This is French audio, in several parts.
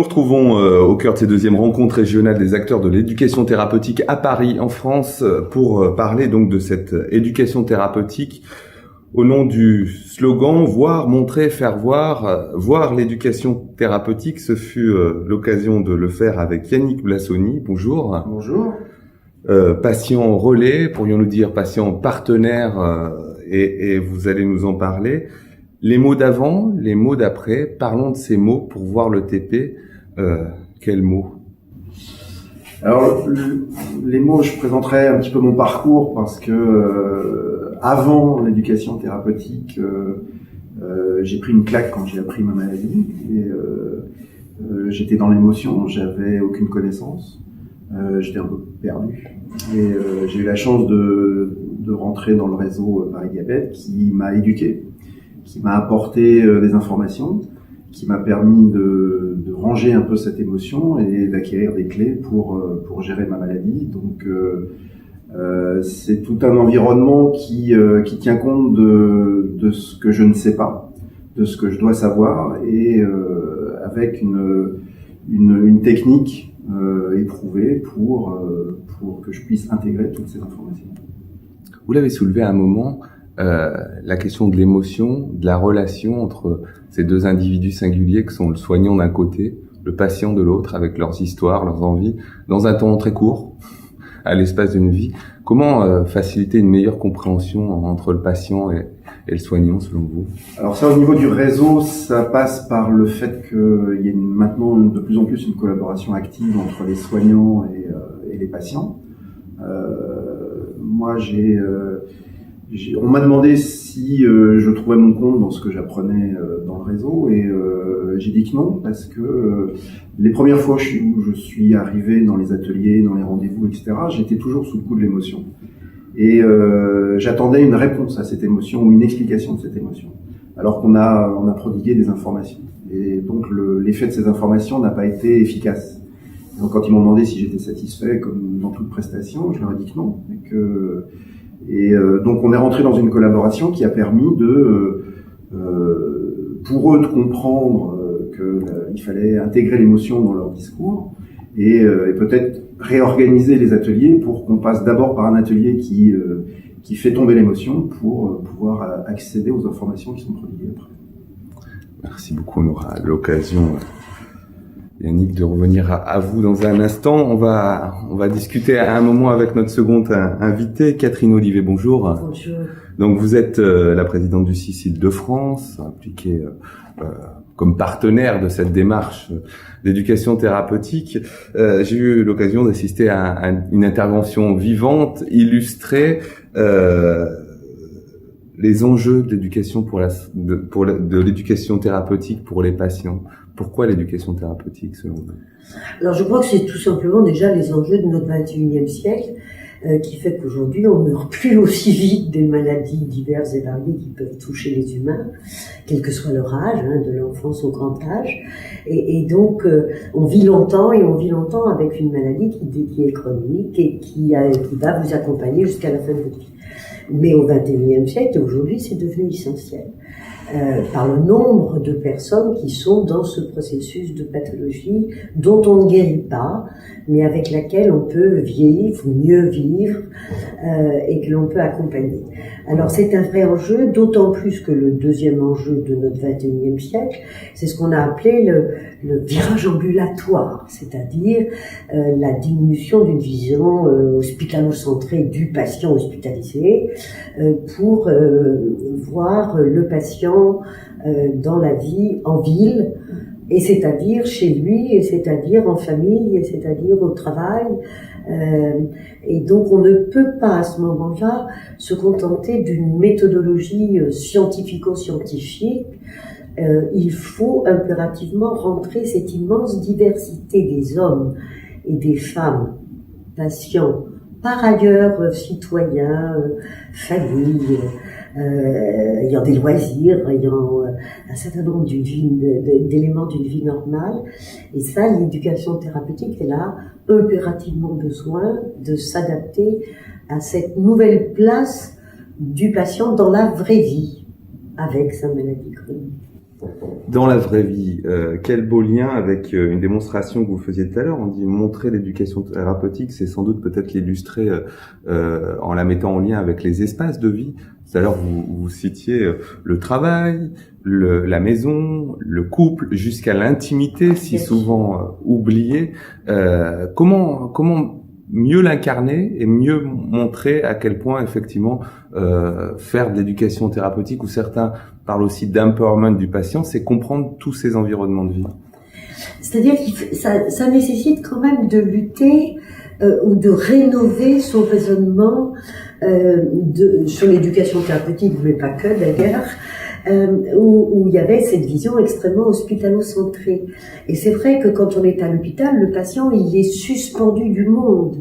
retrouvons au cœur de ces deuxièmes rencontres régionales des acteurs de l'éducation thérapeutique à Paris, en France, pour parler donc de cette éducation thérapeutique au nom du slogan « Voir, montrer, faire voir ». Voir l'éducation thérapeutique, ce fut l'occasion de le faire avec Yannick Blassoni. Bonjour. Bonjour. Patient relais, pourrions-nous dire patient partenaire, et vous allez nous en parler. Les mots d'avant, les mots d'après, parlons de ces mots pour voir le TP. Quels mots? Alors, les mots, je présenterai un petit peu mon parcours parce que avant l'éducation thérapeutique, j'ai pris une claque quand j'ai appris ma maladie et j'étais dans l'émotion, j'avais aucune connaissance, j'étais un peu perdu et j'ai eu la chance de rentrer dans le réseau Paris Diabète qui m'a éduqué, qui m'a apporté des informations, qui m'a permis de ranger un peu cette émotion et d'acquérir des clés pour gérer ma maladie. Donc c'est tout un environnement qui tient compte de ce que je ne sais pas, de ce que je dois savoir et avec une technique éprouvée pour que je puisse intégrer toutes ces informations. Vous l'avez soulevé à un moment, la question de l'émotion, de la relation entre ces deux individus singuliers que sont le soignant d'un côté, le patient de l'autre, avec leurs histoires, leurs envies, dans un temps très court, à l'espace d'une vie. Comment faciliter une meilleure compréhension entre le patient et le soignant, selon vous? Alors ça, au niveau du réseau, ça passe par le fait qu'il y ait maintenant de plus en plus une collaboration active entre les soignants et les patients. Moi, on m'a demandé si je trouvais mon compte dans ce que j'apprenais dans le réseau et j'ai dit que non parce que les premières fois où je suis arrivé dans les ateliers, dans les rendez-vous, etc., j'étais toujours sous le coup de l'émotion et j'attendais une réponse à cette émotion ou une explication de cette émotion alors qu'on a prodigué des informations et donc l'effet de ces informations n'a pas été efficace. Donc quand ils m'ont demandé si j'étais satisfait comme dans toute prestation, je leur ai dit que non et donc on est rentré dans une collaboration qui a permis pour eux de comprendre qu'il fallait intégrer l'émotion dans leur discours et peut-être réorganiser les ateliers pour qu'on passe d'abord par un atelier qui fait tomber l'émotion pour pouvoir accéder aux informations qui sont prodiguées après. Merci beaucoup, on aura l'occasion, Yannick, de revenir à vous dans un instant. On va discuter à un moment avec notre seconde invitée, Catherine Olivet. Bonjour. Bonjour. Donc vous êtes la présidente du CIS Île-de-France, impliquée comme partenaire de cette démarche d'éducation thérapeutique. J'ai eu l'occasion d'assister à une intervention vivante, illustrée, les enjeux de l'éducation de l'éducation thérapeutique pour les patients. Pourquoi l'éducation thérapeutique, selon vous? Alors, je crois que c'est tout simplement déjà les enjeux de notre 21e siècle, qui fait qu'aujourd'hui, on ne meurt plus aussi vite des maladies diverses et variées qui peuvent toucher les humains, quel que soit leur âge, de l'enfance au grand âge. Et donc, on vit longtemps et on vit longtemps avec une maladie qui est chronique et qui va vous accompagner jusqu'à la fin de votre vie. Mais au 21e siècle, aujourd'hui, c'est devenu essentiel. Par le nombre de personnes qui sont dans ce processus de pathologie dont on ne guérit pas, mais avec laquelle on peut vivre, ou mieux vivre, et que l'on peut accompagner. Alors c'est un vrai enjeu, d'autant plus que le deuxième enjeu de notre 21e siècle, c'est ce qu'on a appelé le virage ambulatoire, c'est-à-dire la diminution d'une vision hospitalo-centrée du patient hospitalisé pour voir le patient dans la vie en ville, et c'est-à-dire chez lui, et c'est-à-dire en famille, et c'est-à-dire au travail. Et donc on ne peut pas à ce moment-là se contenter d'une méthodologie scientifico-scientifique. Il faut impérativement rentrer cette immense diversité des hommes et des femmes, patients, par ailleurs citoyens, familles, ayant des loisirs, ayant un certain nombre d'éléments d'une vie normale. Et ça, l'éducation thérapeutique, elle a impérativement besoin de s'adapter à cette nouvelle place du patient dans la vraie vie, avec sa maladie chronique. Dans la vraie vie, quel beau lien avec une démonstration que vous faisiez tout à l'heure. On dit montrer l'éducation thérapeutique, c'est sans doute peut-être l'illustrer en la mettant en lien avec les espaces de vie. Tout à l'heure, vous citiez le travail, la maison, le couple, jusqu'à l'intimité, si souvent oubliée. Comment mieux l'incarner et mieux montrer à quel point effectivement faire de l'éducation thérapeutique, ou certains parlent aussi d'empowerment du patient, c'est comprendre tous ces environnements de vie. C'est-à-dire que ça nécessite quand même de lutter ou de rénover son raisonnement sur l'éducation thérapeutique, mais pas que d'ailleurs, où il y avait cette vision extrêmement hospitalo-centrée. Et c'est vrai que quand on est à l'hôpital, le patient, il est suspendu du monde.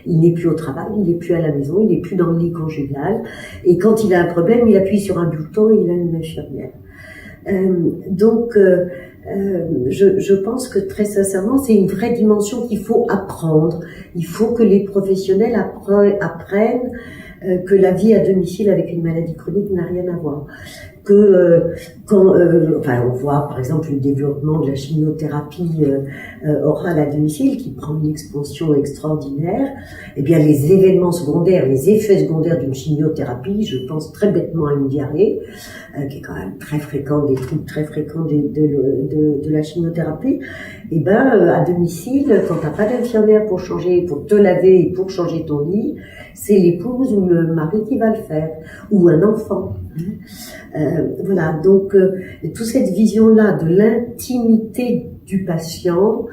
Il n'est plus au travail, il n'est plus à la maison, il n'est plus dans le lit conjugal. Et quand il a un problème, il appuie sur un bouton et il a une infirmière. Je pense que très sincèrement, c'est une vraie dimension qu'il faut apprendre. Il faut que les professionnels apprennent que la vie à domicile avec une maladie chronique n'a rien à voir. On voit par exemple le développement de la chimiothérapie orale à domicile qui prend une expansion extraordinaire. Eh bien, les événements secondaires, les effets secondaires d'une chimiothérapie, je pense très bêtement à une diarrhée, qui est quand même très fréquent, des troubles très fréquents de la chimiothérapie. Eh ben, à domicile, quand t'as pas d'infirmière pour te laver et pour changer ton lit, c'est l'épouse ou le mari qui va le faire, ou un enfant. Voilà, donc toute cette vision-là de l'intimité du patient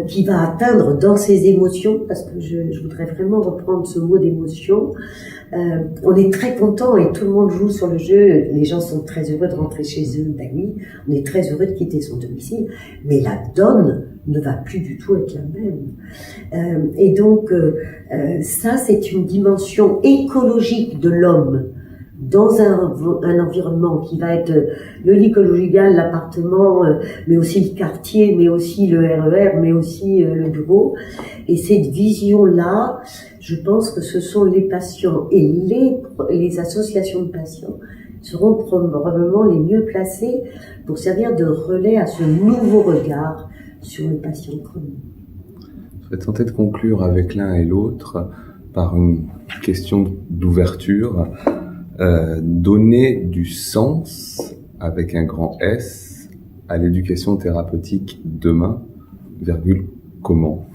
qui va atteindre dans ses émotions, parce que je voudrais vraiment reprendre ce mot d'émotion. On est très content et tout le monde joue sur le jeu, les gens sont très heureux de rentrer chez eux, ben oui, on est très heureux de quitter son domicile, mais la donne ne va plus du tout être la même. Et donc ça, c'est une dimension écologique de l'homme dans un environnement qui va être le lit conjugal, l'appartement, mais aussi le quartier, mais aussi le RER, mais aussi le bureau. Et cette vision-là, je pense que ce sont les patients et les associations de patients seront probablement les mieux placés pour servir de relais à ce nouveau regard sur le patient chronique. Je vais tenter de conclure avec l'un et l'autre par une question d'ouverture. Donner du sens, avec un grand S, à l'éducation thérapeutique demain, comment ?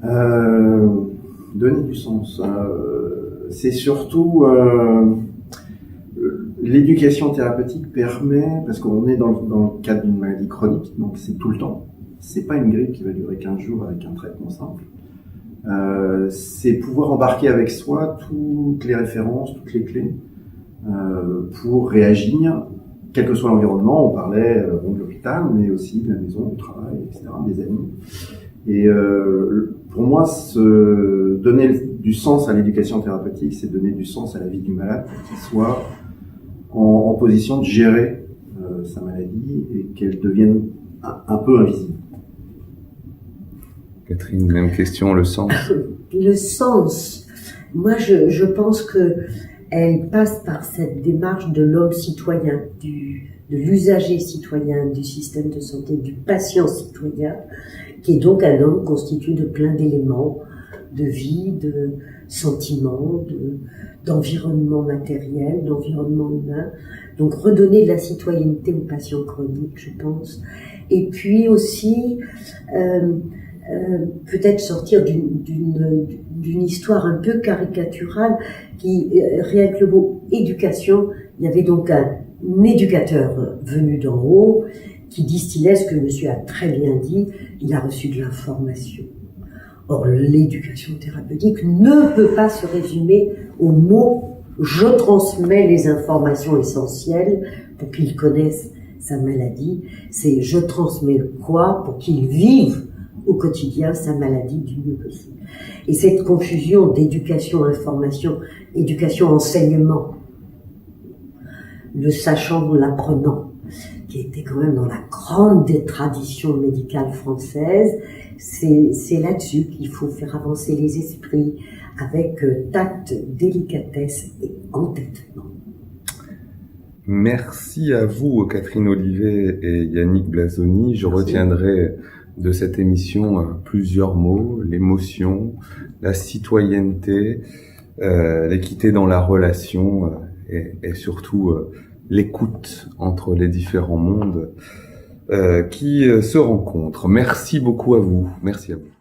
Donner du sens, c'est surtout l'éducation thérapeutique permet, parce qu'on est dans le cadre d'une maladie chronique, donc c'est tout le temps. C'est pas une grippe qui va durer 15 jours avec un traitement simple. C'est pouvoir embarquer avec soi toutes les références, toutes les clés pour réagir, quel que soit l'environnement. On parlait de l'hôpital, mais aussi de la maison, du travail, etc., des amis. Et pour moi, donner du sens à l'éducation thérapeutique, c'est donner du sens à la vie du malade pour qu'il soit en position de gérer sa maladie et qu'elle devienne un peu invisible. Catherine, même question, le sens. Le sens, moi je pense que elle passe par cette démarche de l'homme citoyen, de l'usager citoyen du système de santé, du patient citoyen, qui est donc un homme constitué de plein d'éléments, de vie, de sentiments, d'environnement matériel, d'environnement humain. Donc redonner de la citoyenneté aux patients chroniques, je pense. Et puis aussi peut-être sortir d'une histoire un peu caricaturale qui, rien que le mot éducation, il y avait donc un éducateur venu d'en haut qui distillait ce que monsieur a très bien dit, il a reçu de l'information. Or, l'éducation thérapeutique ne peut pas se résumer au mot « je transmets les informations essentielles pour qu'il connaisse sa maladie », c'est « je transmets quoi pour qu'il vive au quotidien sa maladie du mieux possible ». Et cette confusion d'éducation-information, éducation-enseignement, le sachant, l'apprenant, qui était quand même dans la grande tradition médicale française, c'est là-dessus qu'il faut faire avancer les esprits avec tact, délicatesse et entêtement. Merci à vous, Catherine Olivet et Yannick Blasoni. Je retiendrai de cette émission plusieurs mots: l'émotion, la citoyenneté, l'équité dans la relation et surtout l'écoute entre les différents mondes qui se rencontrent. Merci beaucoup à vous. Merci à vous.